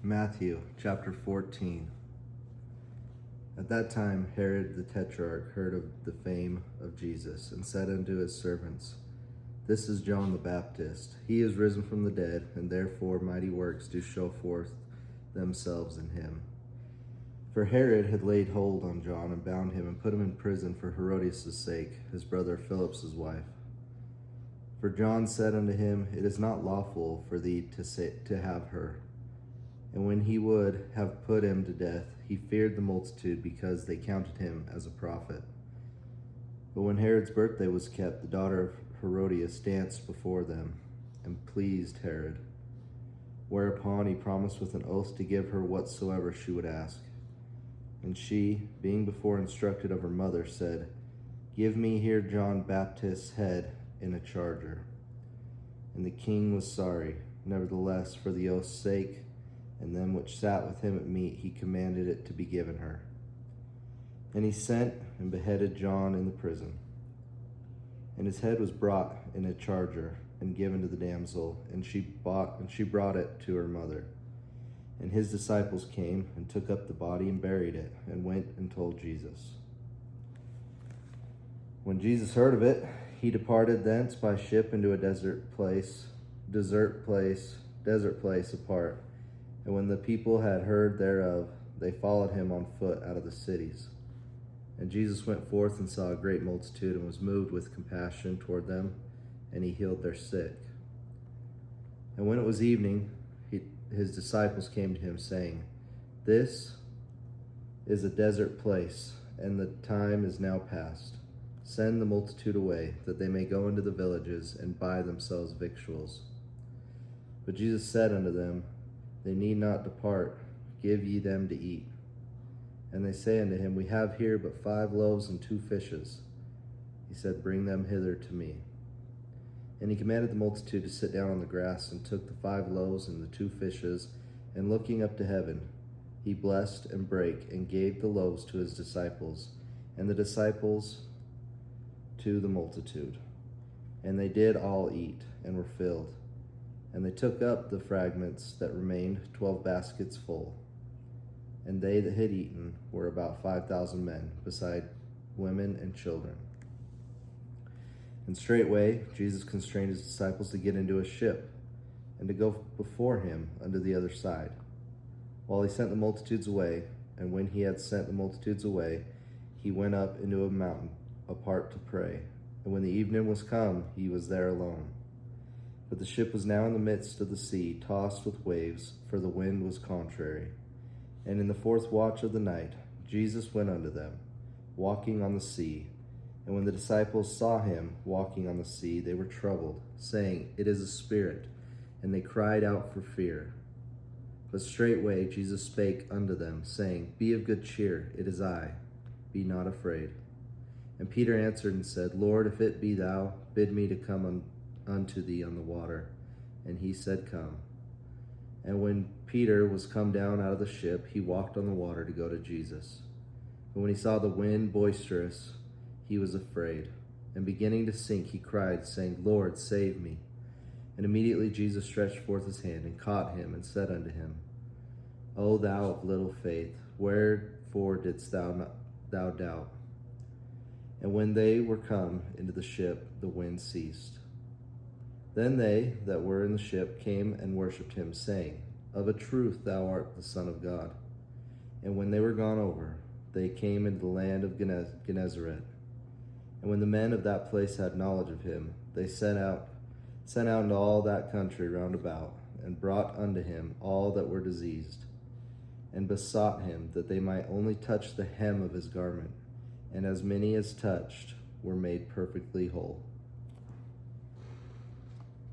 Matthew chapter 14. At that time Herod the Tetrarch heard of the fame of Jesus, and said unto his servants, This is John the Baptist. He is risen from the dead, and therefore mighty works do show forth themselves in him. For Herod had laid hold on John, and bound him, and put him in prison for Herodias' sake, his brother Philip's wife. For John said unto him, It is not lawful for thee to have her. And when he would have put him to death, he feared the multitude, because they counted him as a prophet. But when Herod's birthday was kept, the daughter of Herodias danced before them, and pleased Herod. Whereupon he promised with an oath to give her whatsoever she would ask. And she, being before instructed of her mother, said, Give me here John Baptist's head in a charger. And the king was sorry. Nevertheless, for the oath's sake, and them which sat with him at meat, he commanded it to be given her. And he sent and beheaded John in the prison. And his head was brought in a charger, and given to the damsel, and she brought it to her mother. And his disciples came, and took up the body, and buried it, and went and told Jesus. When Jesus heard of it, he departed thence by ship into a desert place apart. And when the people had heard thereof, they followed him on foot out of the cities. And Jesus went forth and saw a great multitude, and was moved with compassion toward them, and he healed their sick. And when it was evening, his disciples came to him, saying, This is a desert place, and the time is now past. Send the multitude away, that they may go into the villages, and buy themselves victuals. But Jesus said unto them, They need not depart, give ye them to eat. And they say unto him, We have here but 5 loaves and 2 fishes. He said, Bring them hither to me. And he commanded the multitude to sit down on the grass, and took the 5 loaves and the 2 fishes, and looking up to heaven, he blessed and brake, and gave the loaves to his disciples, and the disciples to the multitude. And they did all eat, and were filled. And they took up the fragments that remained, 12 baskets full. And they that had eaten were about 5,000 men, beside women and children. And straightway Jesus constrained his disciples to get into a ship, and to go before him unto the other side, while he sent the multitudes away. And when he had sent the multitudes away, he went up into a mountain apart to pray. And when the evening was come, he was there alone. But the ship was now in the midst of the sea, tossed with waves, for the wind was contrary. And in the 4th watch of the night, Jesus went unto them, walking on the sea. And when the disciples saw him walking on the sea, they were troubled, saying, It is a spirit. And they cried out for fear. But straightway Jesus spake unto them, saying, Be of good cheer, it is I, be not afraid. And Peter answered and said, Lord, if it be thou, bid me to come unto thee on the water. And he said, Come. And when Peter was come down out of the ship, he walked on the water to go to Jesus. But when he saw the wind boisterous, he was afraid, and beginning to sink, he cried, saying, Lord, save me. And immediately Jesus stretched forth his hand, and caught him, and said unto him, O thou of little faith, wherefore didst thou doubt? And when they were come into the ship, the wind ceased. Then they that were in the ship came and worshipped him, saying, Of a truth thou art the Son of God. And when they were gone over, they came into the land of Gennesaret. And when the men of that place had knowledge of him, they sent out into all that country round about, and brought unto him all that were diseased, and besought him that they might only touch the hem of his garment. And as many as touched were made perfectly whole.